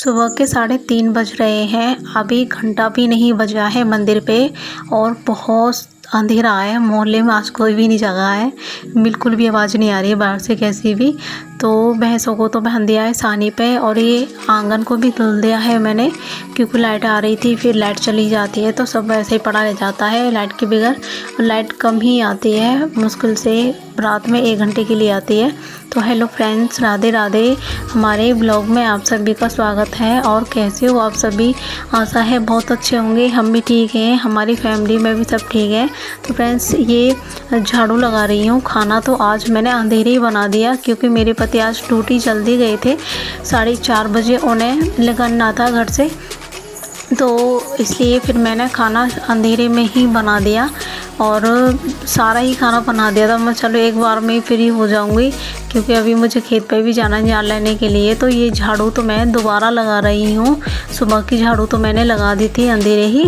सुबह के 3:30 बज रहे हैं। अभी घंटा भी नहीं बजा है मंदिर पे और बहुत अंधेरा है। मोहल्ले में आज कोई भी नहीं जगा है। बिल्कुल भी आवाज़ नहीं आ रही है बाहर से कैसी भी। तो भैंसों को तो बांध दिया है सानी पे और ये आंगन को भी धुल दिया है मैंने, क्योंकि लाइट आ रही थी, फिर लाइट चली जाती है तो सब ऐसे ही पड़ा रह जाता है लाइट के बगैर। लाइट कम ही आती है, मुश्किल से रात में 1 घंटे के लिए आती है। तो हेलो फ्रेंड्स, राधे राधे। हमारे ब्लॉग में आप सभी का स्वागत है। और कैसे हो आप सभी? आशा है बहुत अच्छे होंगे। हम भी ठीक हैं, हमारी फैमिली में भी सब ठीक है। तो फ्रेंड्स, ये झाड़ू लगा रही हूँ। खाना तो आज मैंने अंधेरे ही बना दिया, क्योंकि मेरे पति आज ड्यूटी जल्दी गए थे। 4:30 बजे उन्हें निकलना था घर से, तो इसलिए फिर मैंने खाना अंधेरे में ही बना दिया और सारा ही खाना बना दिया था। मैं चलो एक बार में ही फ्री हो जाऊंगी, क्योंकि अभी मुझे खेत पे भी जाना है झाड़ लेने के लिए। तो ये झाड़ू तो मैं दोबारा लगा रही हूँ। सुबह की झाड़ू तो मैंने लगा दी थी अंधेरे ही,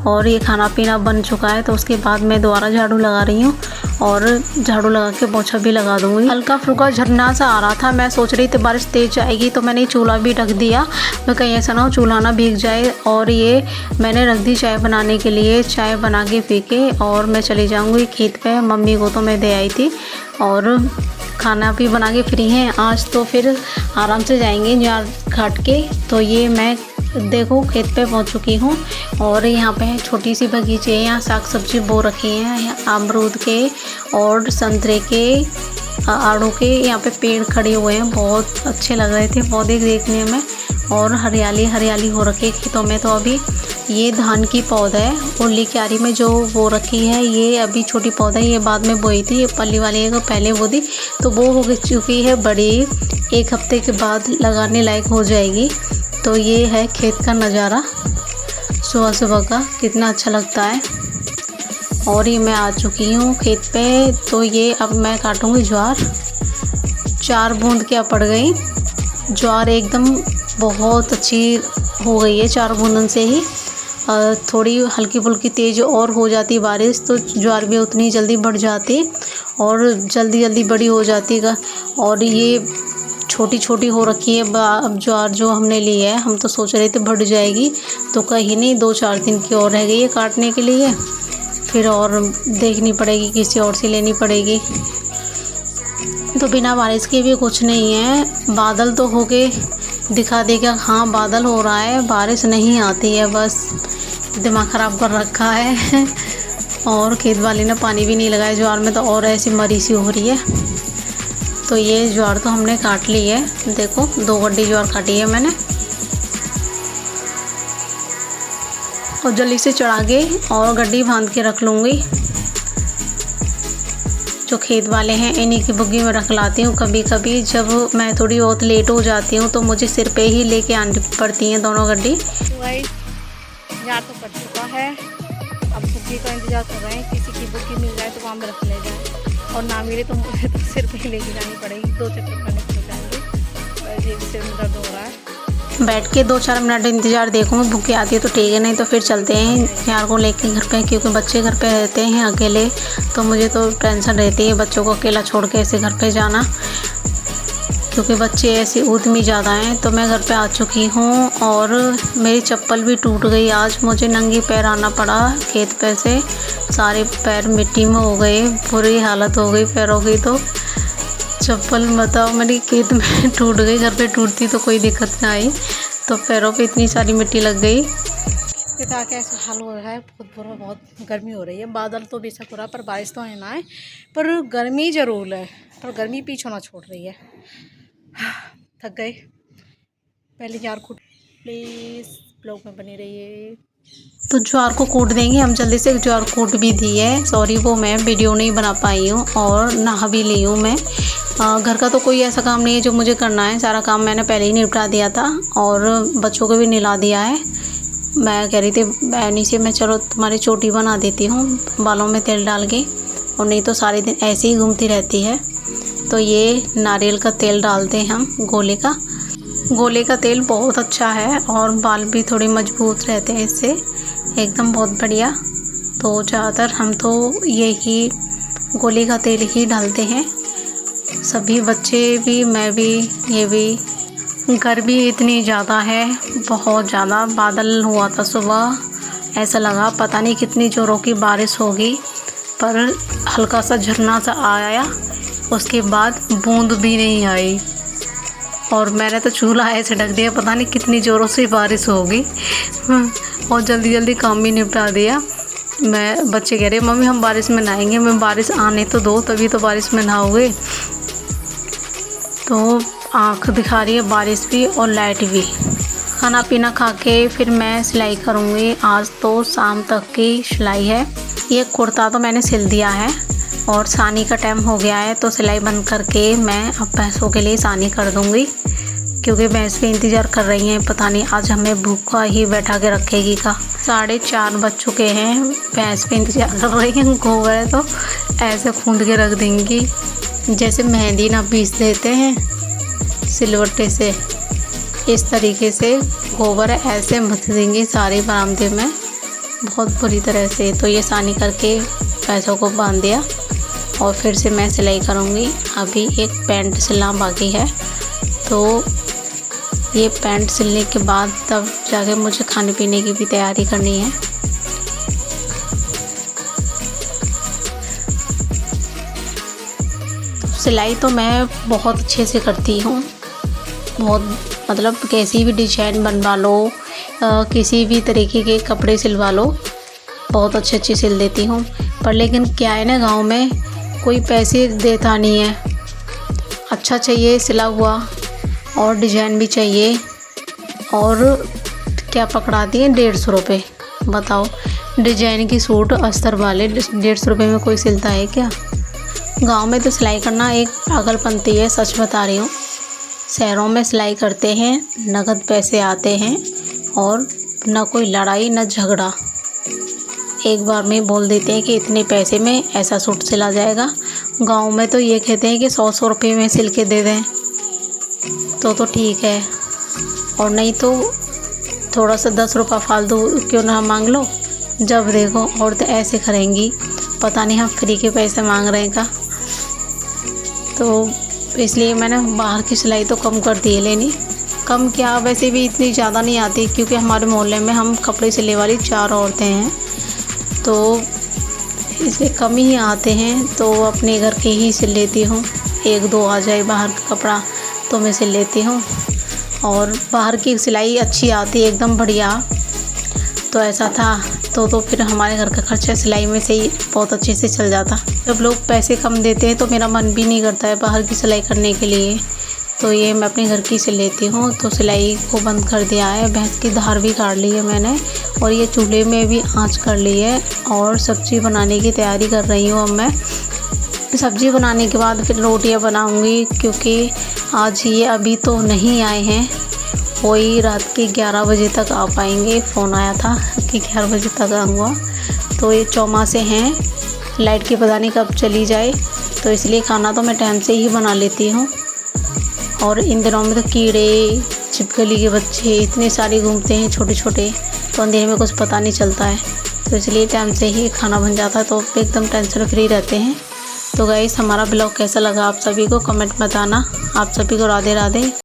और ये खाना पीना बन चुका है तो उसके बाद मैं दोबारा झाड़ू लगा रही हूँ और झाड़ू लगा के पोछा भी लगा दूँगी। हल्का फुल्का झरना सा आ रहा था। मैं सोच रही थी बारिश तेज आएगी, तो मैंने चूल्हा भी ढक दिया, मैं कहीं ऐसा ना हो चूल्हा ना भीग जाए। और ये मैंने रख दी चाय बनाने के लिए। चाय बना के पी के और मैं चली जाऊँगी खेत पे। मम्मी को तो मैं दे आई थी और खाना भी बना के फ्री हैं आज, तो फिर आराम से जाएंगे झाड़ काट के। तो ये मैं देखो खेत पे पहुंच चुकी हूँ और यहाँ पे छोटी सी बगीचे है। यहाँ साग सब्जी बो रखी है, यहाँ अमरूद के और संतरे के, आड़ू के यहाँ पे पेड़ खड़े हुए हैं। बहुत अच्छे लग रहे थे पौधे देखने में, और हरियाली हरियाली हो रखी है खेतों में। तो अभी ये धान की पौधा है, उर्ली क्यारी में जो बो रखी है, ये अभी छोटी पौधा है, ये बाद में बोई थी। ये पल्ली वाली को पहले बो दी, तो वो हो चुकी है बड़ी। 1 हफ्ते के बाद लगाने लायक हो जाएगी। तो ये है खेत का नज़ारा सुबह सुबह का, कितना अच्छा लगता है। और ये मैं आ चुकी हूँ खेत पे। तो ये अब मैं काटूँगी ज्वार। 4 बूंद क्या पड़ गई ज्वार, एकदम बहुत अच्छी हो गई है 4 बूंदन से ही। थोड़ी हल्की फुल्की तेज़ और हो जाती बारिश तो ज्वार भी उतनी जल्दी बढ़ जाती और जल्दी जल्दी बड़ी हो जाती है। और ये छोटी छोटी हो रखी है अब ज्वार जो हमने ली है। हम तो सोच रहे थे बढ़ जाएगी, तो कहीं नहीं, 2-4 दिन की और रह गई है काटने के लिए। फिर और देखनी पड़ेगी, किसी और से लेनी पड़ेगी। तो बिना बारिश के भी कुछ नहीं है। बादल तो हो के दिखा देगा, हाँ बादल हो रहा है, बारिश नहीं आती है, बस दिमाग ख़राब कर रखा है। और खेत वाले ने पानी भी नहीं लगाया ज्वार में, तो और ऐसी मरी सी हो रही है। तो ये ज्वार तो हमने काट ली है, देखो 2 गड्डी ज्वार काटी है मैंने। और जल्दी से चढ़ा के और गड्डी बांध के रख लूँगी। जो खेत वाले हैं इन्हीं की बुग्गी में रख लाती हूँ। कभी कभी जब मैं थोड़ी बहुत लेट हो जाती हूँ तो मुझे सिर पे ही लेके आनी पड़ती हैं दोनों गड्डी। यार तो पड़ चुका है, अब बुग्गी का इंतजार कर रहे हैं, किसी की बुग्गी मिल जाए तो वहाँ में रख ले जाए, और ना मिले तो मुझे तो सिर पे ही लेके जानी पड़ेगी। 2 चक्कर करने पड़ जाएंगे, ये सिर में दर्द हो रहा है। बैठ के 2-4 मिनट इंतज़ार देखूँगी, बुग्गी आती है तो ठीक है, नहीं तो फिर चलते हैं यार को लेके घर पे, क्योंकि बच्चे घर पे रहते हैं अकेले। तो मुझे तो टेंशन रहती है बच्चों को अकेला छोड़ के ऐसे घर पे जाना, क्योंकि बच्चे ऐसे उद्यमी ज़्यादा हैं। तो मैं घर पे आ चुकी हूँ और मेरी चप्पल भी टूट गई। आज मुझे नंगे पैर आना पड़ा खेत पे से। सारे पैर मिट्टी में हो गए, बुरी हालत हो गई पैरों की। तो चप्पल बताओ मेरी खेत में टूट गई, घर पे टूटती तो कोई दिक्कत ना आई, तो पैरों पे इतनी सारी मिट्टी लग गई। पिता का ऐसा हाल हो रहा है, बहुत बुरा, बहुत गर्मी हो रही है। बादल तो बेशक हो रहा है पर बारिश तो है ना है, पर गर्मी ज़रूर है, पर गर्मी पीछे ना छोड़ रही है। थक गए। पहले ज्वार कूट, प्लीज़ ब्लॉग में बने रहिए। तो ज्वार को कूट देंगे हम जल्दी से। ज्वार कूट भी दी है, सॉरी वो मैं वीडियो नहीं बना पाई हूँ, और नहा भी ली हूँ मैं। घर का तो कोई ऐसा काम नहीं है जो मुझे करना है, सारा काम मैंने पहले ही निपटा दिया था और बच्चों को भी नहला दिया है। मैं कह रही थी बहनी से, मैं चलो तुम्हारी चोटी बना देती हूँ बालों में तेल डाल के, और नहीं तो सारे दिन ऐसे ही घूमती रहती है। तो ये नारियल का तेल डालते हैं हम, गोले का। गोले का तेल बहुत अच्छा है और बाल भी थोड़े मजबूत रहते हैं इससे, एकदम बहुत बढ़िया। तो ज़्यादातर हम तो यही गोले का तेल ही डालते हैं, सभी बच्चे भी, मैं भी, ये भी। गर्मी इतनी ज़्यादा है, बहुत ज़्यादा। बादल हुआ था सुबह, ऐसा लगा पता नहीं कितनी ज़ोरों की बारिश होगी, पर हल्का सा झरना सा आया, उसके बाद बूंद भी नहीं आई। और मैंने तो चूल्हा ऐसे ढक दिया, पता नहीं कितनी ज़ोरों से बारिश होगी। और जल्दी जल्दी काम भी निपटा दिया। बच्चे कह रहे मम्मी हम बारिश में नहाएंगे। मैं बारिश आने तो दो, तभी तो बारिश में नहाओगे। तो आँख दिखा रही है बारिश भी और लाइट भी। खाना पीना खा के फिर मैं सिलाई करूँगी। आज तो शाम तक की सिलाई है। ये कुर्ता तो मैंने सिल दिया है और सानी का टाइम हो गया है, तो सिलाई बंद करके मैं अब भैंसों के लिए सानी कर दूँगी, क्योंकि भैंस भी इंतज़ार कर रही हैं। पता नहीं आज हमें भूखा ही बैठा के रखेगी का। 4:30 बज चुके हैं, भैंस भी इंतज़ार कर रही हैं। गोबर है तो ऐसे खूंद के रख देंगी, जैसे मेहंदी ना पीस देते हैं सिलवट्टे से, इस तरीके से गोबर ऐसे मथ देंगी सारे बरामदे में, बहुत बुरी तरह से। तो ये सानी करके भैंसों को बांध दिया और फिर से मैं सिलाई करूँगी। अभी एक पैंट सिलना बाकी है, तो ये पैंट सिलने के बाद तब जाके मुझे खाने पीने की भी तैयारी करनी है। सिलाई तो मैं बहुत अच्छे से करती हूँ, बहुत मतलब कैसी भी डिजाइन बनवा लो, किसी भी तरीके के कपड़े सिलवा लो, बहुत अच्छी सिल देती हूँ। पर लेकिन क्या है ना, गांव में कोई पैसे देता नहीं है। अच्छा चाहिए सिला हुआ और डिजाइन भी चाहिए, और क्या पकड़ा दिए 150 रुपये। बताओ, डिजाइन की सूट अस्तर वाले 150 रुपये में कोई सिलता है क्या? गांव में तो सिलाई करना एक पागलपंती है, सच बता रही हूँ। शहरों में सिलाई करते हैं, नगद पैसे आते हैं और ना कोई लड़ाई ना झगड़ा, एक बार में बोल देते हैं कि इतने पैसे में ऐसा सूट सिला जाएगा। गांव में तो ये कहते हैं कि 100 रुपये में सिल के दे दें तो ठीक है, और नहीं तो थोड़ा सा 10 रुपये फालतू क्यों ना मांग लो। जब देखो औरतें ऐसे करेंगी, पता नहीं हम फ्री के पैसे मांग रहे हैं का। तो इसलिए मैंने बाहर की सिलाई तो कम कर दी है लेनी। कम क्या, वैसे भी इतनी ज़्यादा नहीं आती, क्योंकि हमारे मोहल्ले में हम कपड़े सिलने वाली 4 औरतें हैं, तो इसलिए कम ही आते हैं। तो अपने घर के ही सिल लेती हूँ, 1-2 आ जाए बाहर का कपड़ा तो मैं सिल लेती हूँ। और बाहर की सिलाई अच्छी आती है, एकदम बढ़िया। तो ऐसा था, तो फिर हमारे घर का खर्चा सिलाई में से ही बहुत अच्छे से चल जाता। जब लोग पैसे कम देते हैं तो मेरा मन भी नहीं करता है बाहर की सिलाई करने के लिए, तो ये मैं अपने घर की सिल लेती हूँ। तो सिलाई को बंद कर दिया है, भैंस की धार भी काट ली है मैंने, और ये चूल्हे में भी आंच कर ली है, और सब्ज़ी बनाने की तैयारी कर रही हूँ। अब मैं सब्ज़ी बनाने के बाद फिर रोटियाँ बनाऊँगी, क्योंकि आज ये अभी तो नहीं आए हैं, वही रात के 11 बजे तक आ पाएंगे। फ़ोन आया था कि 11 बजे तक आऊँगा। तो ये चौमासे हैं, लाइट की पता नहीं कब चली जाए, तो इसलिए खाना तो मैं टाइम से ही बना लेती हूँ। और इन दिनों में तो कीड़े, छिपकली के बच्चे इतने सारे घूमते हैं छोटे छोटे, तो अंधेरे में कुछ पता नहीं चलता है, तो इसलिए टाइम से ही खाना बन जाता है, तो एकदम टेंशन फ्री रहते हैं। तो गाइस, हमारा ब्लॉग कैसा लगा आप सभी को कमेंट बताना। आप सभी को राधे राधे।